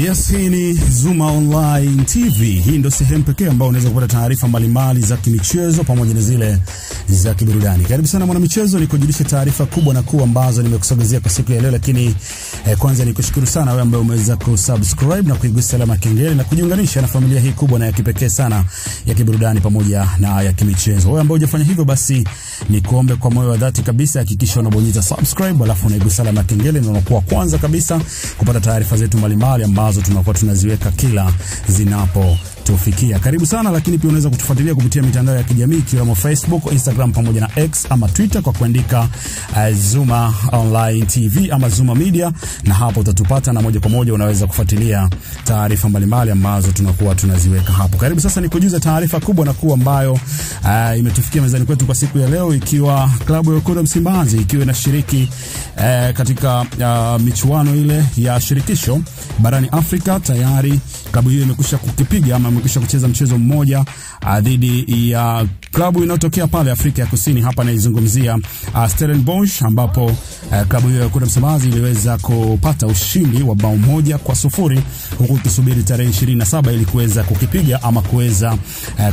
Yes, hii ni Zuma Online TV. Hii ndio sehemu pekee ambayo unaweza kupata taarifa mbalimbali za kimichezo pamoja na zile za kiburudani. Karibu sana mwana michezo, nikujulishe taarifa kubwa na kuu ambazo nimekusogezea kwa siku ya leo, lakini kwanza nikushukuru sana wewe ambaye umeweza kusubscribe na kuigusa alama ya kengele na kujiunganisha na familia hii kubwa na ya kipekee sana ya kiburudani pamoja na ya kimichezo. Wewe ambaye hujafanya hivyo, basi nikuombe kwa moyo wa dhati kabisa hakikisha unabonyeza subscribe alafu unaigusa alama ya kengele na unakuwa kwanza kabisa kupata taarifa zetu mbalimbali ambazo tunakuwa tunaziweka kila zinapotufikia. Karibu sana, lakini pia unaweza kutufuatilia kupitia mitandao ya kijamii ikiwemo Facebook, Instagram pamoja na X ama Twitter kwa kuandika Zuma Online TV ama Zuma Media, na hapo utatupata na moja kwa moja unaweza kufuatilia taarifa mbalimbali ambazo tunakuwa tunaziweka hapo. Karibu sasa nikujuze taarifa kubwa na kuu ambayo imetufikia mezani kwetu kwa siku ya leo, ikiwa klabu ya Wekundu wa Msimbazi ikiwa inashiriki katika michuano ile ya shirikisho barani Afrika. Tayari klabu hiyo imekwisha kukipiga ama imekwisha kucheza mchezo mmoja dhidi ya klabu inayotokea pale Afrika ya Kusini. Hapa naizungumzia Stellenbosch, ambapo klabu hiyo ya Wekundu wa Msimbazi iliweza kupata ushindi wa bao 1-0, huku ikisubiri tarehe 27 ili kuweza kukipiga ama kuweza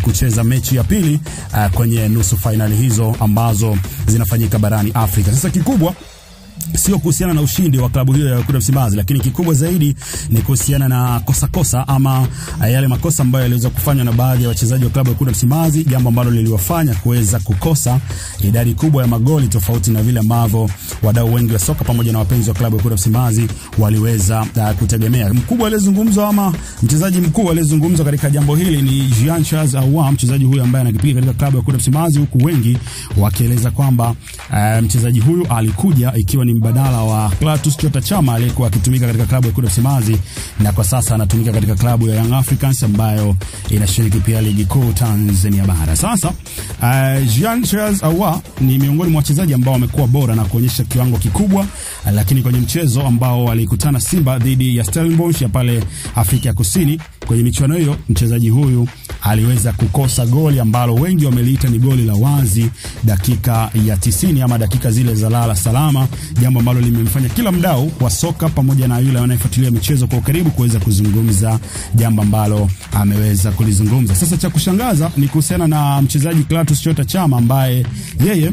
kucheza mechi ya pili kwenye nusu finali hizo ambazo zinafanyika barani Afrika. Sasa kikubwa sio kuhusiana na ushindi wa klabu hiyo ya Wekundu wa Msimbazi, lakini kikubwa zaidi ni kuhusiana na kosa ama yale makosa ambayo yaliweza kufanywa na baadhi ya wachezaji wa klabu ya Wekundu wa Msimbazi, jambo ambalo liliwafanya kuweza kukosa idadi kubwa ya magoli, tofauti na vile ambavyo wadau wengi wa soka pamoja na wapenzi wa klabu ya Wekundu wa Msimbazi waliweza kutegemea. Mkubwa aliyezungumzwa ama mchezaji mkuu aliyezungumzwa katika jambo hili ni Jean-Charles Ahoua, mchezaji huyu ambaye anakipiga katika klabu ya Wekundu wa Msimbazi, huku wengi wakieleza kwamba mchezaji huyu alikuja ikiwa ni mbadala wa Clatous Chota Chama aliyekuwa akitumika katika klabu ya Wekundu wa Msimbazi, na kwa sasa anatumika katika klabu ya Young Africans ambayo inashiriki pia ligi kuu Tanzania bara. Sasa Jean-Charles Ahoua ni miongoni mwa wachezaji ambao wamekuwa bora na kuonyesha kiwango kikubwa, lakini kwenye mchezo ambao walikutana Simba dhidi ya Stellenbosch ya pale Afrika ya Kusini, kwenye michuano hiyo mchezaji huyu aliweza kukosa goli ambalo wengi wameliita ni goli la wazi dakika ya 90 ama dakika zile za lala salama, jambo ambalo limemfanya kila mdau wa soka pamoja na yule anayefuatilia michezo kwa ukaribu kuweza kuzungumza jambo ambalo ameweza kulizungumza. Sasa cha kushangaza ni kuhusiana na mchezaji Clatous Chota Chama ambaye yeye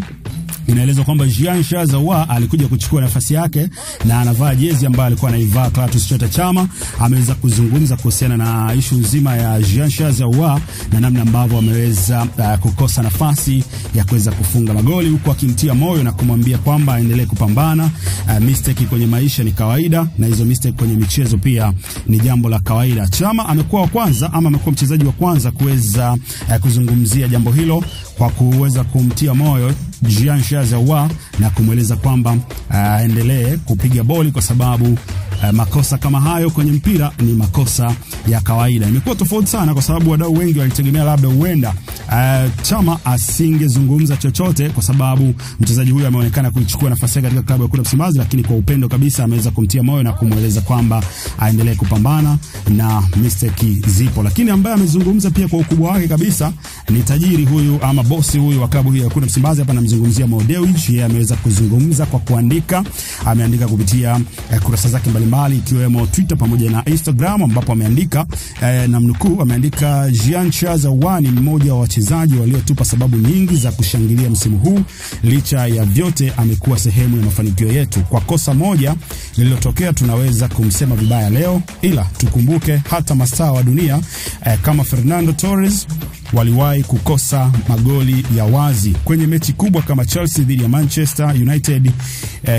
inaelezwa kwamba Jean-Charles Ahoua alikuja kuchukua nafasi yake na anavaa jezi ambayo alikuwa anaivaa Clatous Chota Chama. Ameweza kuzungumza kuhusiana na issue nzima ya Jean-Charles Ahoua na namna ambavyo ameweza kukosa nafasi ya kuweza kufunga magoli, huku akimtia moyo na kumwambia kwamba aendelee kupambana. Mistake kwenye maisha ni kawaida na hizo mistake kwenye michezo pia ni jambo la kawaida. Chama amekuwa wa kwanza ama amekuwa mchezaji wa kwanza kuweza kuzungumzia jambo hilo kwa kuweza kumtia moyo Jean-Charles Ahoua na kumweleza kwamba aendelee kupiga boli kwa sababu makosa kama hayo kwenye mpira ni makosa ya kawaida. Imekuwa tofauti sana kwa sababu wadau wengi walitegemea labda huenda Chama asingezungumza chochote kwa sababu mchezaji huyu ameonekana kuchukua nafasi yake katika klabu ya Wekundu wa Msimbazi, lakini kwa upendo kabisa ameweza kumtia moyo na kumweleza kwamba aendelee kupambana na mistake zipo. Lakini ambaye amezungumza pia kwa ukubwa wake kabisa ni tajiri huyu ama bosi huyu wa klabu hiyo ya Wekundu wa Msimbazi. Hapa namzungumzia Mo Dewji. Yeye ameweza kuzungumza kwa kuandika, ameandika kupitia kurasa zake mbalimbali ikiwemo Twitter pamoja na Instagram, ambapo ameandika namnukuu, ameandika Jean-Charles Ahoua ni mmoja wa wachezaji waliotupa sababu nyingi za kushangilia msimu huu. Licha ya vyote amekuwa sehemu ya mafanikio yetu. Kwa kosa moja lililotokea tunaweza kumsema vibaya leo, ila tukumbuke hata mastaa wa dunia kama Fernando Torres waliwahi kukosa magoli ya wazi kwenye mechi kubwa kama Chelsea dhidi ya Manchester United.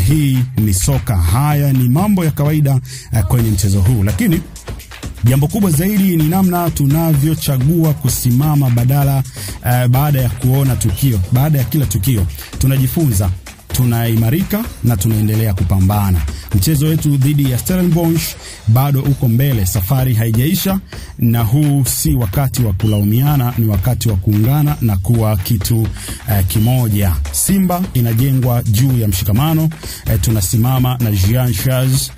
Hii ni soka, haya ni mambo ya kawaida kwenye mchezo huu, lakini jambo kubwa zaidi ni namna tunavyochagua kusimama baada ya kuona tukio. Baada ya kila tukio tunajifunza, tunaimarika na tunaendelea kupambana. Mchezo wetu dhidi ya Stellenbosch bado uko mbele, safari haijaisha, na huu si wakati wa kulaumiana, ni wakati wa kuungana na kuwa kitu kimoja. Simba inajengwa juu ya mshikamano. Tunasimama na Jean-Charles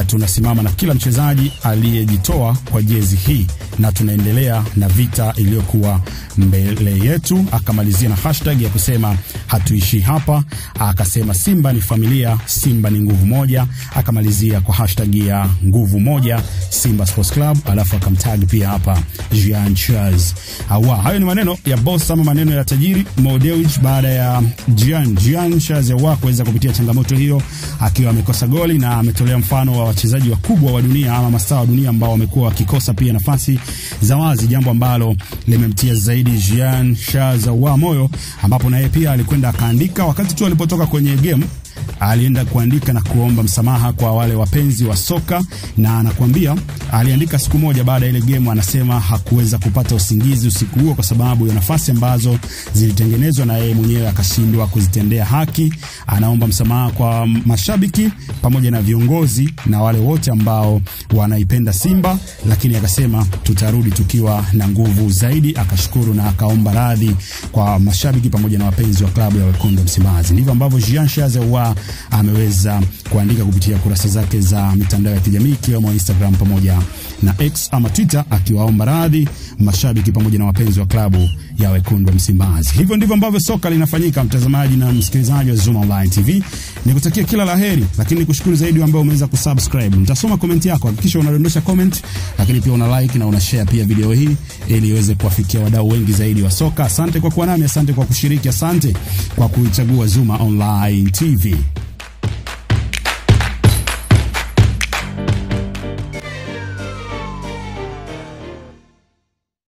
tunasimama na kila mchezaji aliyejitoa kwa jezi hii, na tunaendelea na vita iliyokuwa mbele yetu. Akamalizia na hashtag ya kusema hatuishi hapa, akasema Simba ni familia, Simba ni nguvu moja, akamalizia kwa hashtag ya nguvu moja Simba Sports Club, alafu akamtag pia hapa Jean Charles. Hayo ni maneno ya boss ama maneno ya tajiri Mo Dewji baada ya Jean Charles kuweza kupitia changamoto hiyo akiwa amekosa goli, na ametolea mfano wa wachezaji wakubwa wa dunia ama mastaa wa dunia ambao wamekuwa wakikosa pia nafasi za wazi, jambo ambalo limemtia zaidi Jean Charles moyo, ambapo na yeye pia alikwenda akaandika wakati tu alipotoka kwenye game. Alienda kuandika na kuomba msamaha kwa wale wapenzi wa soka, na anakuambia aliandika siku moja baada ya ile game, anasema hakuweza kupata usingizi usiku huo kwa sababu ya nafasi ambazo zilitengenezwa na yeye mwenyewe akashindwa kuzitendea haki. Anaomba msamaha kwa mashabiki pamoja na viongozi na wale wote ambao wanaipenda Simba, lakini akasema tutarudi tukiwa na nguvu zaidi. Akashukuru na akaomba radhi kwa mashabiki pamoja na wapenzi wa klabu ya Wekundu Msimbazi. Ndivyo ambavyo Jean Charles ameweza kuandika kupitia kurasa zake za mitandao ya kijamii ikiwemo Instagram pamoja na X ama Twitter, akiwaomba radhi mashabiki pamoja na wapenzi wa klabu ya Wekundu Msimbazi. Hivyo ndivyo ambavyo soka linafanyika, mtazamaji na msikilizaji wa Zuma Online TV. Nikutakia kila laheri, lakini nikushukuru zaidi ambao umeweza kusubscribe. Nitasoma comment yako, hakikisha unadondosha comment, lakini pia una like na una share pia video hii ili iweze kuwafikia wadau wengi zaidi wa soka. Asante kwa kuwa nami, asante kwa kushiriki, asante kwa kuichagua Zuma Online TV.